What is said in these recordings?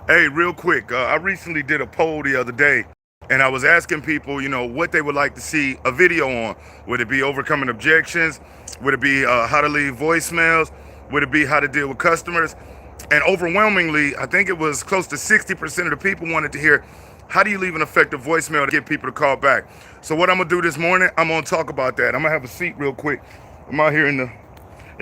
Hey, real quick, I recently did a poll the other day, and I was asking people, what they would like to see a video on. Would it be overcoming objections? Would it be how to leave voicemails? Would it be how to deal with customers? And overwhelmingly, I think it was close to 60% of the people wanted to hear how do you leave an effective voicemail to get people to call back. So what I'm gonna do this morning, I'm gonna talk about that. I'm gonna have a seat real quick. I'm out here in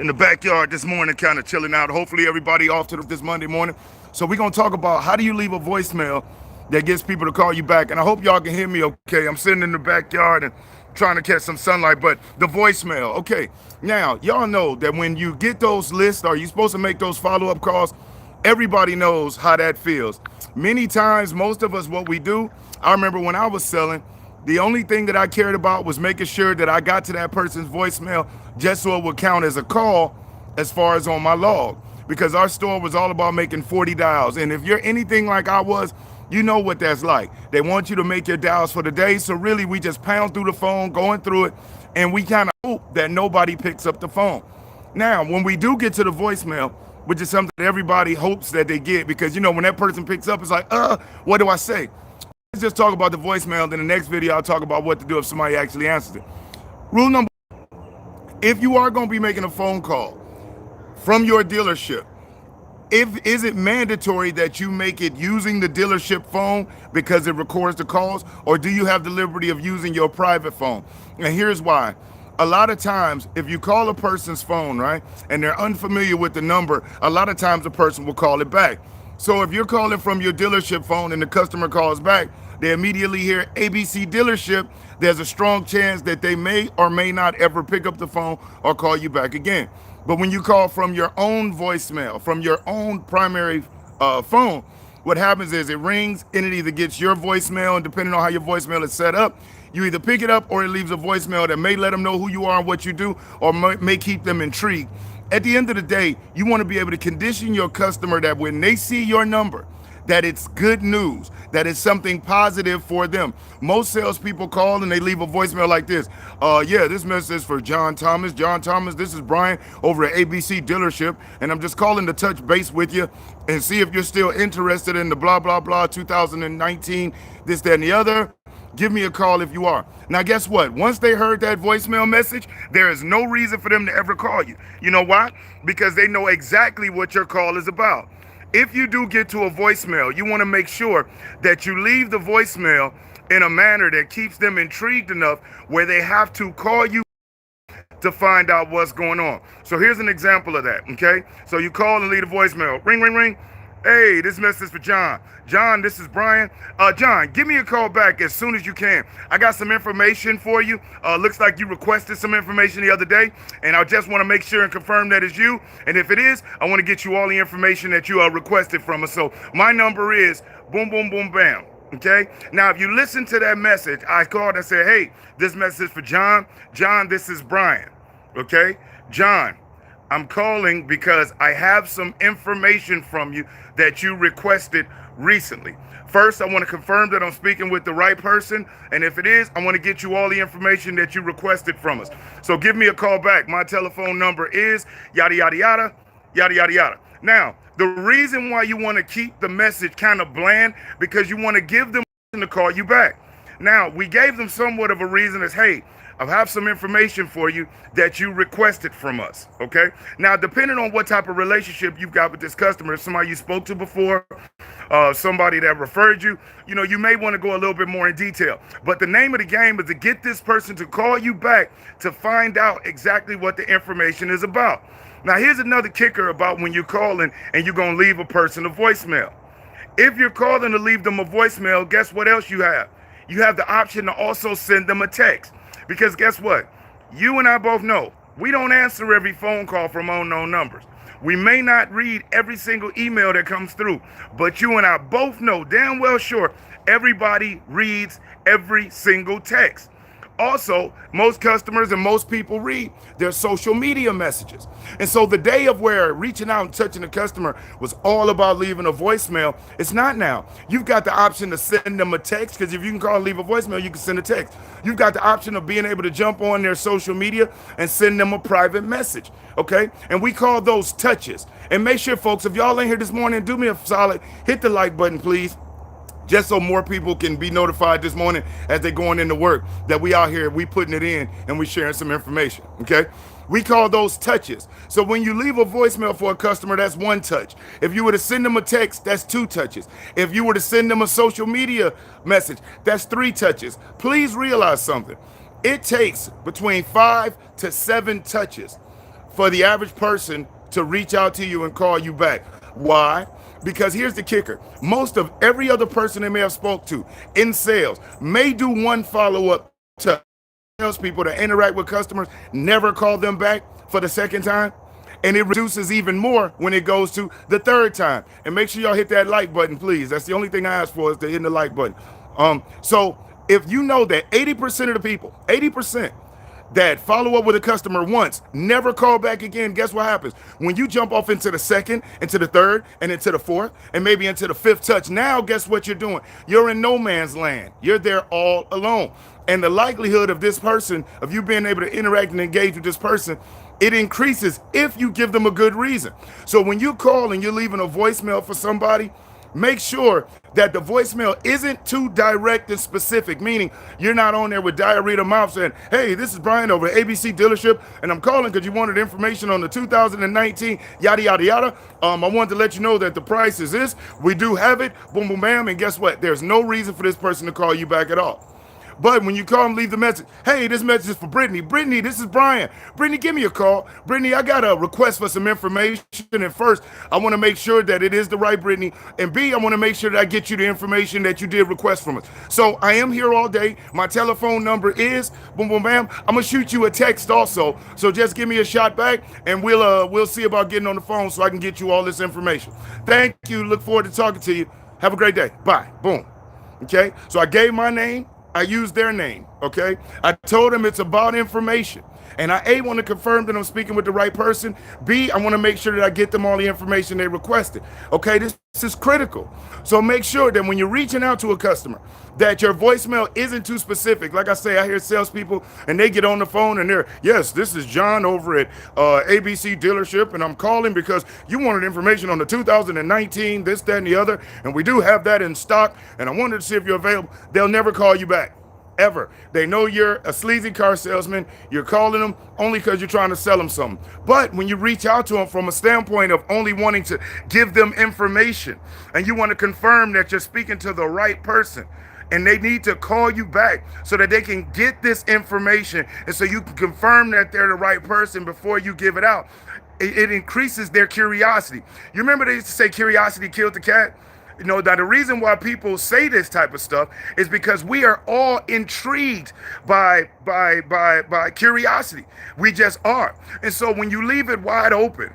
the backyard this morning, kind of chilling out. Hopefully everybody off to this Monday morning. So we're gonna talk about how do you leave a voicemail that gets people to call you back. And I hope y'all can hear me okay. I'm sitting in the backyard and trying to catch some sunlight, but the voicemail. Okay, now y'all know that when you get those lists or you're supposed to make those follow-up calls, everybody knows how that feels. Many times, most of us, what we do, I remember when I was selling, the only thing that I cared about was making sure that I got to that person's voicemail just so it would count as a call as far as on my log. Because our store was all about making 40 dials. And if you're anything like I was, you know what that's like. They want you to make your dials for the day. So really, we just pound through the phone, going through it, and we kind of hope that nobody picks up the phone. Now, when we do get to the voicemail, which is something that everybody hopes that they get, because when that person picks up, it's like, what do I say? Let's just talk about the voicemail. Then the next video, I'll talk about what to do if somebody actually answers it. Rule number: if you are going to be making a phone call from your dealership, is it mandatory that you make it using the dealership phone because it records the calls, or do you have the liberty of using your private phone? And here's why. A lot of times, if you call a person's phone, right, and they're unfamiliar with the number, a lot of times the person will call it back. So if you're calling from your dealership phone and the customer calls back, they immediately hear ABC dealership. There's a strong chance that they may or may not ever pick up the phone or call you back again. But when you call from your own voicemail, from your own primary phone, what happens is it rings and it either gets your voicemail, and depending on how your voicemail is set up, you either pick it up or it leaves a voicemail that may let them know who you are and what you do, or may keep them intrigued. At the end of the day, you want to be able to condition your customer that when they see your number, that it's good news, that it's something positive for them. Most salespeople call and they leave a voicemail like this. Yeah, this message is for John Thomas. John Thomas, this is Brian over at ABC dealership, and I'm just calling to touch base with you and see if you're still interested in the blah, blah, blah 2019, this, that, and the other. Give me a call if you are. Now, guess what? Once they heard that voicemail message, there is no reason for them to ever call you. You know why? Because they know exactly what your call is about. If you do get to a voicemail, you want to make sure that you leave the voicemail in a manner that keeps them intrigued enough where they have to call you to find out what's going on. So here's an example of that, okay? So you call and leave a voicemail. Ring, ring, ring. Hey, this message is for John. John, this is Brian. John, give me a call back as soon as you can. I got some information for you. Looks like you requested some information the other day, and I just want to make sure and confirm that it's you. And if it is, I want to get you all the information that you requested from us. So my number is boom, boom, boom, bam. Okay. Now, if you listen to that message, I called and said, hey, this message is for John. John, this is Brian. Okay. John, I'm calling because I have some information from you that you requested recently. First, I want to confirm that I'm speaking with the right person. And if it is, I want to get you all the information that you requested from us. So give me a call back. My telephone number is yada, yada, yada, yada, yada, yada. Now, the reason why you want to keep the message kind of bland, because you want to give them to call you back. Now, we gave them somewhat of a reason as, hey, I have some information for you that you requested from us, okay? Now, depending on what type of relationship you've got with this customer, somebody you spoke to before, somebody that referred you, you may want to go a little bit more in detail. But the name of the game is to get this person to call you back to find out exactly what the information is about. Now, here's another kicker about when you're calling and you're going to leave a person a voicemail. If you're calling to leave them a voicemail, guess what else you have? You have the option to also send them a text. Because guess what? You and I both know we don't answer every phone call from unknown numbers. We may not read every single email that comes through, but you and I both know damn well sure everybody reads every single text. Also, most customers and most people read their social media messages. And so the day of where reaching out and touching the customer was all about leaving a voicemail, it's not now. You've got the option to send them a text, because if you can call and leave a voicemail, you can send a text. You've got the option of being able to jump on their social media and send them a private message, okay? And we call those touches. And make sure, folks, if y'all in here this morning, do me a solid, hit the like button, please, just so more people can be notified this morning as they're going into work that we out here, we putting it in and we sharing some information, okay? We call those touches. So when you leave a voicemail for a customer, that's one touch. If you were to send them a text, that's two touches. If you were to send them a social media message, that's three touches. Please realize something. It takes between 5 to 7 touches for the average person to reach out to you and call you back. Why? Because here's the kicker. Most of every other person they may have spoke to in sales may do one follow-up to salespeople that interact with customers, never call them back for the second time. And it reduces even more when it goes to the third time. And make sure y'all hit that like button, please. That's the only thing I ask for, is to hit the like button. So if you know that 80% of the people, 80%, that follow up with a customer once, never call back again, guess what happens? When you jump off into the second, into the third, and into the fourth, and maybe into the fifth touch, now guess what you're doing? You're in no man's land. You're there all alone. And the likelihood of this person, of you being able to interact and engage with this person, it increases if you give them a good reason. So when you call and you're leaving a voicemail for somebody, make sure that the voicemail isn't too direct and specific, meaning you're not on there with diarrhea to mouth saying, hey, this is Brian over at ABC dealership, and I'm calling because you wanted information on the 2019 yada, yada, yada. I wanted to let you know that the price is this. We do have it. Boom, boom, bam. And guess what? There's no reason for this person to call you back at all. But when you call them, leave the message. Hey, this message is for Brittany. Brittany, this is Brian. Brittany, give me a call. Brittany, I got a request for some information. And first, I want to make sure that it is the right Brittany. And B, I want to make sure that I get you the information that you did request from us. So I am here all day. My telephone number is boom, boom, bam. I'm going to shoot you a text also. So just give me a shot back and we'll see about getting on the phone so I can get you all this information. Thank you. Look forward to talking to you. Have a great day. Bye. Boom. Okay. So I gave my name. I used their name, okay? I told them it's about information. And I, A, want to confirm that I'm speaking with the right person. B, I want to make sure that I get them all the information they requested. Okay, this is critical. So make sure that when you're reaching out to a customer, that your voicemail isn't too specific. Like I say, I hear salespeople and they get on the phone and they're, yes, this is John over at ABC dealership, and I'm calling because you wanted information on the 2019, this, that, and the other, and we do have that in stock, and I wanted to see if you're available. They'll never call you back. Ever. They know you're a sleazy car salesman. You're calling them only because you're trying to sell them something. But when you reach out to them from a standpoint of only wanting to give them information, and you want to confirm that you're speaking to the right person, and they need to call you back so that they can get this information, and so you can confirm that they're the right person before you give it out, it increases their curiosity. You remember they used to say curiosity killed the cat? You know, that the reason why people say this type of stuff is because we are all intrigued by curiosity. We just are. And so when you leave it wide open,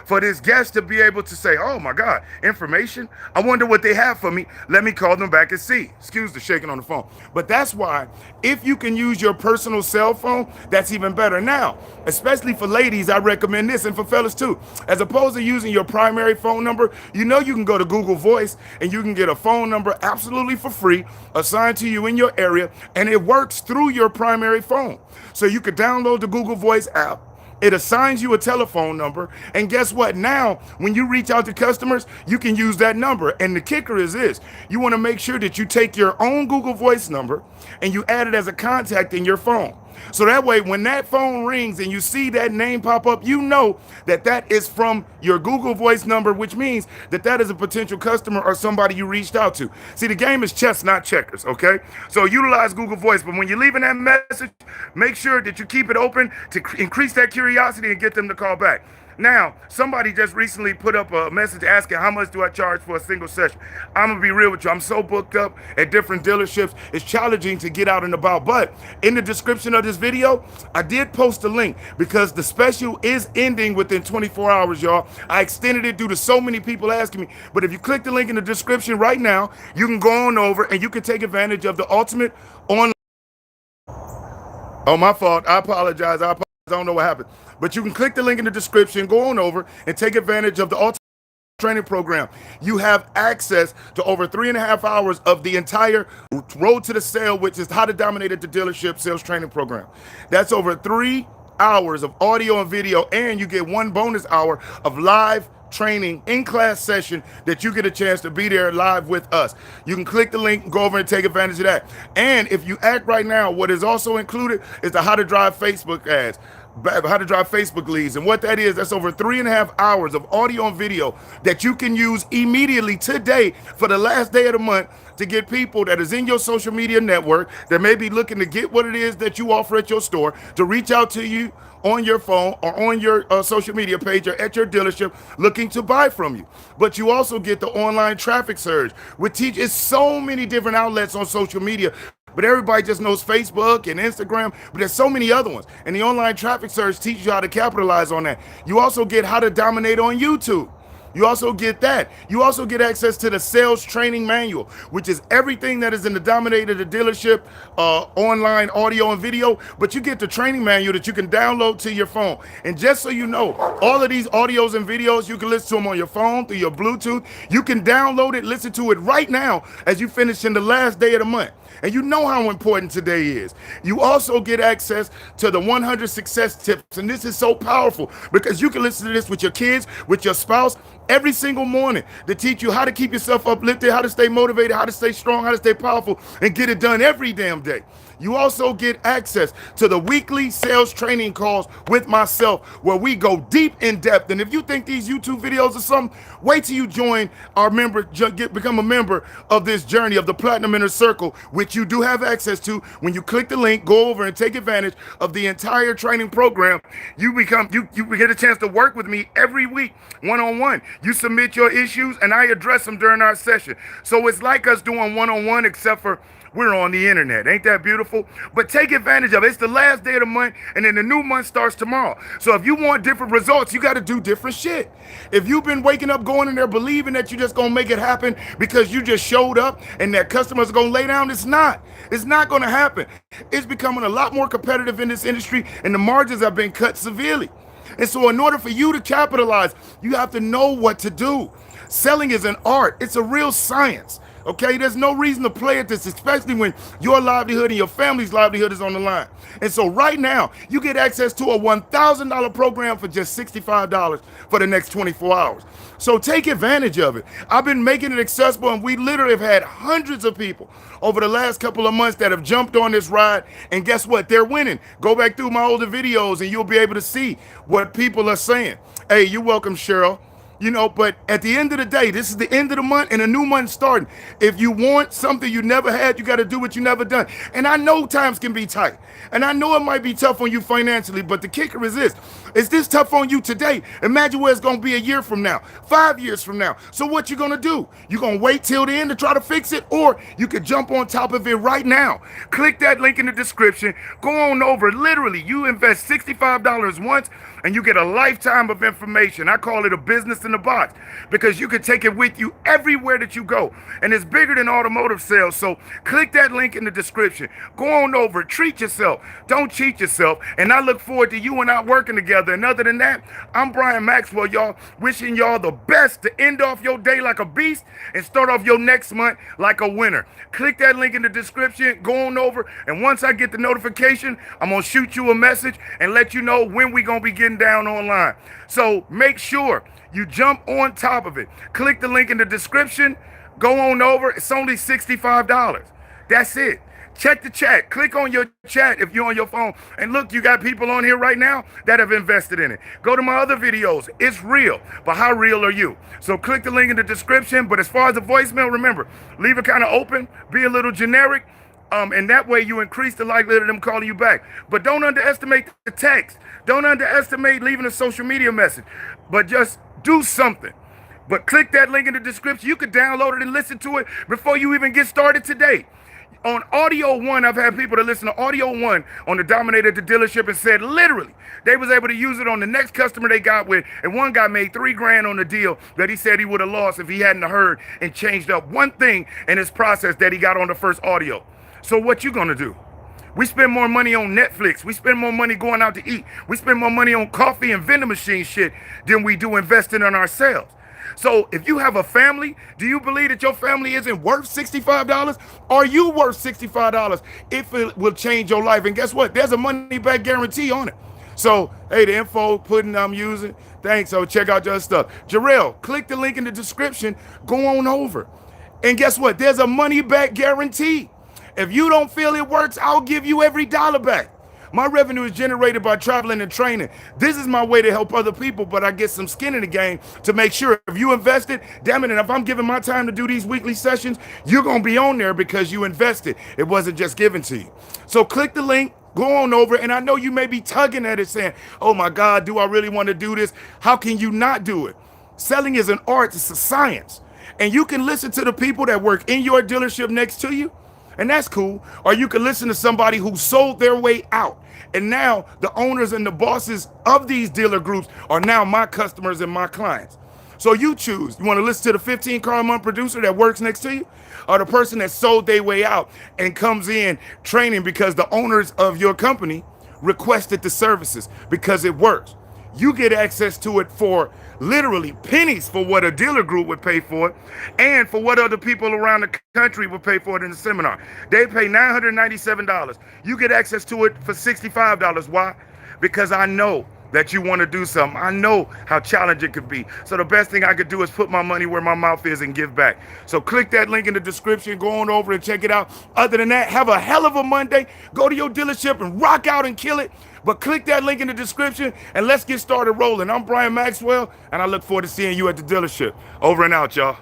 for this guest to be able to say, oh my God, information? I wonder what they have for me. Let me call them back and see. Excuse the shaking on the phone. But that's why if you can use your personal cell phone, that's even better. Now, especially for ladies, I recommend this, and for fellas too. As opposed to using your primary phone number, you know you can go to Google Voice and you can get a phone number absolutely for free assigned to you in your area, and it works through your primary phone. So you could download the Google Voice app. It assigns you a telephone number. And guess what? Now, when you reach out to customers, you can use that number. And the kicker is this. You want to make sure that you take your own Google Voice number and you add it as a contact in your phone. So that way, when that phone rings and you see that name pop up, you know that that is from your Google Voice number, which means that that is a potential customer or somebody you reached out to. See, the game is chess, not checkers, okay? So utilize Google Voice, but when you're leaving that message, make sure that you keep it open to increase that curiosity and get them to call back. Now, somebody just recently put up a message asking how much do I charge for a single session. I'm going to be real with you. I'm so booked up at different dealerships. It's challenging to get out and about. But in the description of this video, I did post a link because the special is ending within 24 hours, y'all. I extended it due to so many people asking me. But if you click the link in the description right now, you can go on over and you can take advantage of the ultimate online Oh, my fault. I apologize. I don't know what happened. But you can click the link in the description, go on over, and take advantage of the Ultimate Training Program. You have access to over 3.5 hours of the entire Road to the Sale, which is How to Dominate at the Dealership Sales Training Program. That's over 3 hours of audio and video, and you get 1 bonus hour of live training in-class session that you get a chance to be there live with us. You can click the link, go over and take advantage of that. And if you act right now, what is also included is the How to Drive Facebook ads, how to drive Facebook leads. And what that is, that's over 3.5 hours of audio and video that you can use immediately today for the last day of the month to get people that is in your social media network that may be looking to get what it is that you offer at your store to reach out to you on your phone or on your social media page or at your dealership looking to buy from you. But you also get the online traffic surge, which teaches so many different outlets on social media. But everybody just knows Facebook and Instagram, but there's so many other ones. And the online traffic surge teaches you how to capitalize on that. You also get How to Dominate on YouTube. You also get that. You also get access to the sales training manual, which is everything that is in the Dominator, the dealership, online audio and video. But you get the training manual that you can download to your phone. And just so you know, all of these audios and videos, you can listen to them on your phone through your Bluetooth. You can download it, listen to it right now as you finish in the last day of the month. And you know how important today is. You also get access to the 100 success tips. And this is so powerful because you can listen to this with your kids, with your spouse, every single morning to teach you how to keep yourself uplifted, how to stay motivated, how to stay strong, how to stay powerful, and get it done every damn day. You also get access to the weekly sales training calls with myself where we go deep in depth. And if you think these YouTube videos are something, wait till you join our become a member of this journey of the Platinum Inner Circle, which you do have access to. When you click the link, go over and take advantage of the entire training program. You get a chance to work with me every week, one-on-one. You submit your issues and I address them during our session. So it's like us doing one-on-one, except for we're on the internet. Ain't that beautiful? But take advantage of it. It's the last day of the month, and then the new month starts tomorrow. So if you want different results, you got to do different shit. If you've been waking up, going in there, believing that you're just going to make it happen because you just showed up and that customers are going to lay down, it's not. It's not going to happen. It's becoming a lot more competitive in this industry, and the margins have been cut severely. And so in order for you to capitalize, you have to know what to do. Selling is an art. It's a real science. Okay, there's no reason to play at this, especially when your livelihood and your family's livelihood is on the line. And so right now, you get access to a $1,000 program for just $65 for the next 24 hours. So take advantage of it. I've been making it accessible, and we literally have had hundreds of people over the last couple of months that have jumped on this ride. And guess what? They're winning. Go back through my older videos, and you'll be able to see what people are saying. Hey, you're welcome, Cheryl. You know, but at the end of the day, this is the end of the month and a new month starting. If you want something you never had, you got to do what you never done. And I know times can be tight. And I know it might be tough on you financially, but the kicker is this. Is this tough on you today? Imagine where it's going to be a year from now, 5 years from now. So what you going to do? You going to wait till the end to try to fix it? Or you could jump on top of it right now. Click that link in the description. Go on over. Literally, you invest $65 once and you get a lifetime of information. I call it a business in the box because you can take it with you everywhere that you go. And it's bigger than automotive sales. So click that link in the description. Go on over. Treat yourself. Don't cheat yourself. And I look forward to you and I working together. And other than that, I'm Brian Maxwell, y'all. Wishing y'all the best to end off your day like a beast and start off your next month like a winner. Click that link in the description. Go on over. And once I get the notification, I'm going to shoot you a message and let you know when we're going to be getting down online. So make sure you jump on top of it. Click the link in the description. Go on over. It's only $65. That's it. Check the chat. Click on your chat if you're on your phone. And look, you got people on here right now that have invested in it. Go to my other videos. It's real. But how real are you? So click the link in the description. But as far as the voicemail, remember, leave it kind of open. Be a little generic. And that way you increase the likelihood of them calling you back. But don't underestimate the text. Don't underestimate leaving a social media message. But just do something. But click that link in the description. You could download it and listen to it before you even get started today. On Audio One, I've had people that listen to Audio One on the Dominator at the dealership and said literally they was able to use it on the next customer they got with, and one guy made $3,000 on the deal that he said he would have lost if he hadn't heard and changed up one thing in his process that he got on the first audio. So what you gonna do? We spend more money on Netflix. We spend more money going out to eat. We spend more money on coffee and vending machine shit than we do investing in ourselves. So if you have a family, do you believe that your family isn't worth $65? Are you worth $65 if it will change your life? And guess what? There's a money back guarantee on it. So, hey, the info pudding I'm using, thanks. So check out your stuff. Jarrell, click the link in the description. Go on over. And guess what? There's a money back guarantee. If you don't feel it works, I'll give you every dollar back. My revenue is generated by traveling and training. This is my way to help other people, but I get some skin in the game to make sure if you invested, damn it, and if I'm giving my time to do these weekly sessions, you're going to be on there because you invested. It wasn't just given to you. So click the link. Go on over, and I know you may be tugging at it saying, oh my God, do I really want to do this? How can you not do it? Selling is an art, it's a science. And you can listen to the people that work in your dealership next to you, and that's cool. Or you can listen to somebody who sold their way out. And now the owners and the bosses of these dealer groups are now my customers and my clients. So you choose. You want to listen to the 15 car a month producer that works next to you, or the person that sold their way out and comes in training because the owners of your company requested the services because it works. You get access to it for literally pennies for what a dealer group would pay for it and for what other people around the country would pay for it in the seminar. They pay $997. You get access to it for $65. Why? Because I know that you want to do something. I know how challenging it could be. So the best thing I could do is put my money where my mouth is and give back. So click that link in the description, go on over and check it out. Other than that, have a hell of a Monday. Go to your dealership and rock out and kill it. But click that link in the description and let's get started rolling. I'm Brian Maxwell, and I look forward to seeing you at the dealership. Over and out, y'all.